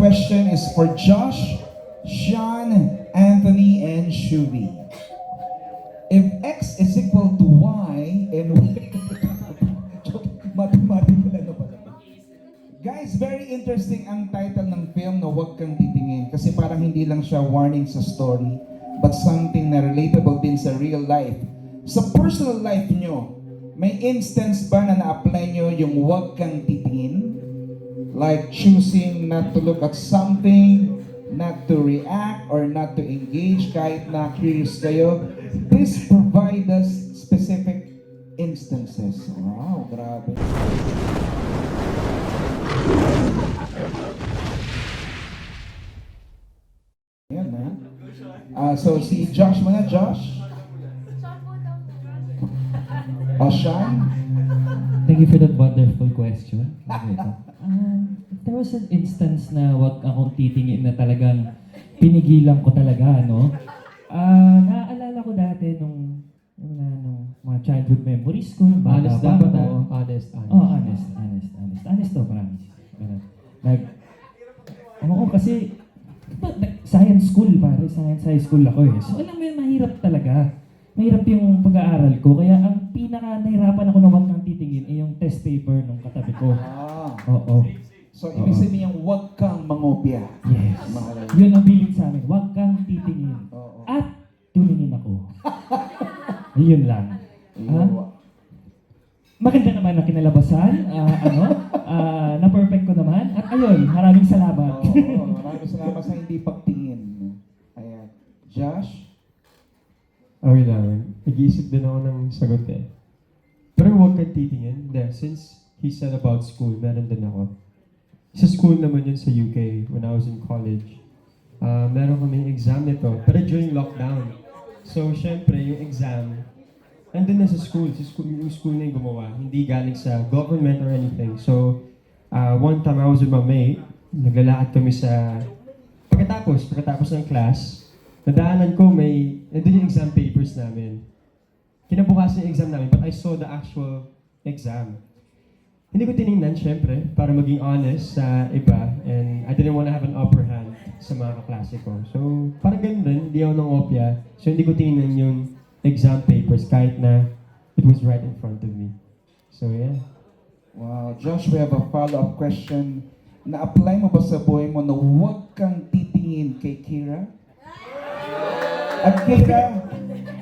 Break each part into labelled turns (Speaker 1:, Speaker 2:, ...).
Speaker 1: question is for Josh, Sean, Anthony, and Shuvi. If X is equal to Y and Y... Mathematical ano pala. Guys, very interesting ang title ng film na Huwag Kang Titingin kasi parang hindi lang siya warning sa story but something na relatable din sa real life. Sa personal life nyo, may instance ba na na-apply nyo yung huwag kang titingin? Like choosing not to look at something, not to react, or not to engage kahit na curious kayo. Please provide us specific instances. Wow, grabe. Ayan na. So si Josh muna, Josh. Sean?
Speaker 2: Thank you for that wonderful question. There was an instance na wag akong titingin na talagang pinigilan ko talaga, no? Naaalala ko dati nung mga childhood memories ko, nung bata
Speaker 3: Honest
Speaker 2: pa
Speaker 3: dapat
Speaker 2: ako.
Speaker 3: honest.
Speaker 2: Oh, honest. Honest to, promise. Oo, kasi science school, pare. Science high school ako eh. So, alam mo yun, mahirap talaga. Mahirap yung pag-aaral ko. Kaya ang pinaka-nahirapan ako na wag kang titingin ay yung test paper nung katabi ko. Oo.
Speaker 1: So, ibig sabihin yung huwag kang mangopya.
Speaker 2: Yes.
Speaker 1: Mahal.
Speaker 2: Yun ang bilid sa amin. Wag kang titingin.
Speaker 1: Oo.
Speaker 2: At tumingin ako. Yun lang. Ha? Maganda naman ang kinalabasan. Na-perfect ko naman. At ayun, maraming salamat.
Speaker 1: Oo, maraming salamat sa hindi pagtingin. Ayan. Josh?
Speaker 3: Okay lang. Nag-iisip din ako ng sagot eh. Pero huwag kang titingin. Hindi, since he said about school, meron din ako. Sa school naman yun sa UK when I was in college. Meron kaming exam nito, pero during lockdown. So, syempre, yung exam, nandun na sa school. Yung school na yung gumawa. Hindi galing sa government or anything. So, one time I was with my mate, naglalakad kami sa... Pagkatapos ng class, nadaanan ko nandun yung exam papers namin. Kinabukasan yung exam namin, but I saw the actual exam. Hindi ko tinignan, syempre, para maging honest sa iba, and I didn't want to have an upper hand sa mga kaklase ko. So, parang ganun din, hindi ako nang opya, so hindi ko tinignan yung exam papers kahit na it was right in front of me. So, yeah.
Speaker 1: Wow. Josh, we have a follow-up question. Na-apply mo ba sa buhay mo na huwag kang titingin kay Kira? At Kira,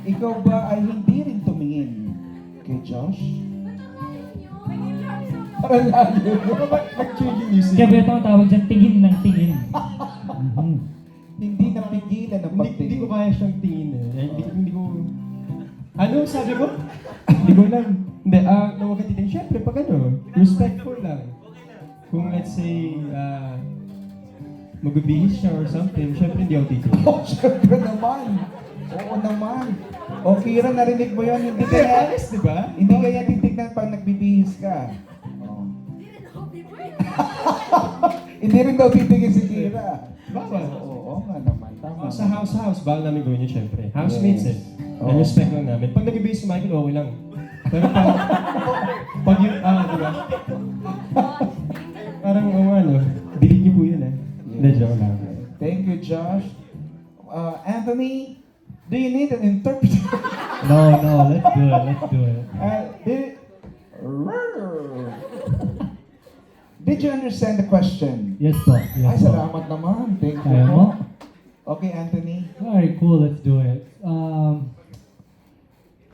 Speaker 1: ikaw ba ay hindi rin tumingin kay Josh? Parang layo.
Speaker 3: Nag-changing music.
Speaker 2: Kaya ba ito ang tawag dyan, tingin ng tingin.
Speaker 1: Hindi napigilan ang
Speaker 3: Hindi
Speaker 1: pagtingin.
Speaker 3: ko kaya siyang tingin eh. Hindi ko... Ano sabi ko? Hindi ko alam. Hindi, nawag ka titingin. Siyempre, pag ano, respectful lang. Kung let's say, magbibihis siya or something, siyempre hindi ako titingin.
Speaker 1: Oh, syempre naman. Oo naman. O Kira, narinig mo yun? Hindi kaya,
Speaker 3: honest, di ba?
Speaker 1: hindi kaya titignan pag nagbibihis ka. Oh. Hindi rin daw titigin si Kira.
Speaker 3: Bawal.
Speaker 1: Oo nga naman. Tama.
Speaker 3: Sa house, bawal namin gawin yun siyempre. Housemates eh.
Speaker 1: Oo.
Speaker 3: And respect lang namin. Pag nag-ibig si Michael, okay lang. Pero pag yun, di ba? Parang, delete niyo po yun eh. Hindi, joke lang.
Speaker 1: Thank you, Josh. Anthony, do you need an interpreter?
Speaker 2: No, let's do it.
Speaker 1: Did you understand the question?
Speaker 2: Yes po.
Speaker 1: Ay, salamat naman. Thank you.
Speaker 2: Kaya mo?
Speaker 1: Okay, Anthony.
Speaker 4: Alright, cool, let's do it.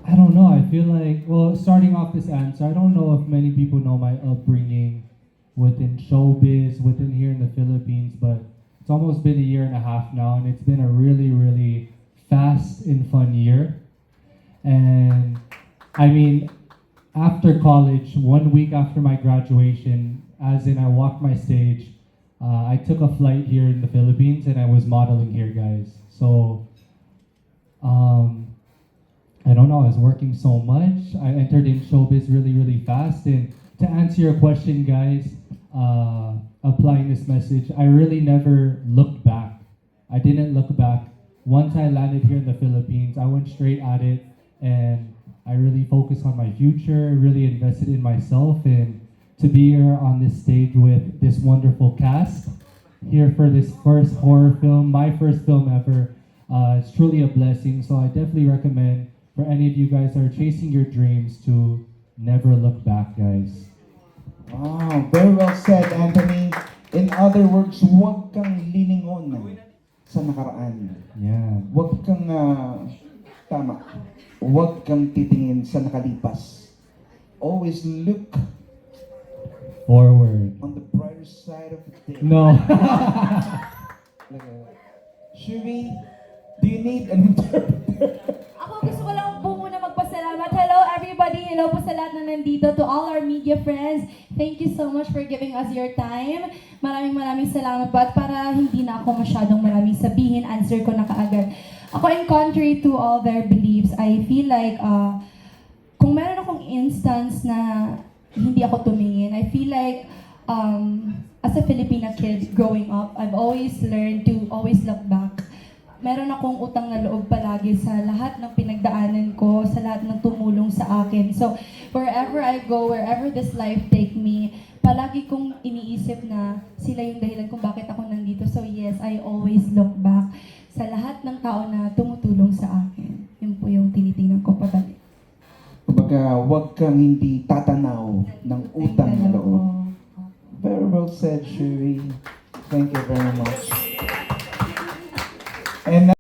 Speaker 4: I don't know, I feel like, well, starting off this answer, I don't know if many people know my upbringing within showbiz, within here in the Philippines, but it's almost been a year and a half now, and it's been a really, really fast and fun year. And I mean, after college, 1 week after my graduation, as in I walked my stage, I took a flight here in the Philippines and I was modeling here, guys. So, I don't know, I was working so much. I entered in showbiz really, really fast. And to answer your question, guys, applying this message, I really never looked back. I didn't look back. Once I landed here in the Philippines, I went straight at it and I really focused on my future, really invested in myself, and to be here on this stage with this wonderful cast here for this first horror film, my first film ever. It's truly a blessing, so I definitely recommend for any of you guys that are chasing your dreams to never look back, guys.
Speaker 1: Wow, very well said, Anthony. In other words, huwag kang lilingon sa nakaraan.
Speaker 4: Yeah.
Speaker 1: Huwag kang, tama, huwag kang titingin sa nakalipas. Always look
Speaker 4: Forward.
Speaker 1: on the brighter side of the day.
Speaker 4: No.
Speaker 1: Shuvi, do you need an interpreter?
Speaker 5: Ako gusto ko lang po muna magpasalamat. Hello everybody, hello po sa lahat na nandito, to all our media friends. Thank you so much for giving us your time. Maraming salamat po at para hindi na ako masyadong maraming sabihin, answer ko na kaagad. Ako, in contrary to all their beliefs, I feel like kung meron akong instance na hindi ako tumingin, I feel like as a Filipina kid growing up, I've always learned to always look back. Meron akong utang na loob palagi sa lahat ng pinagdaanan ko, sa lahat ng tumulong sa akin. So, wherever I go, wherever this life take me, palagi kong iniisip na sila yung dahilan kung bakit ako nandito. So yes, I always look back sa lahat ng tao na tumutulong sa akin. Yun po yung tinitingnan ko pabalik.
Speaker 1: Kumbaga, huwag kang hindi tatanaw ng utang na loob. Very well said, Shuvi. Thank you very much. And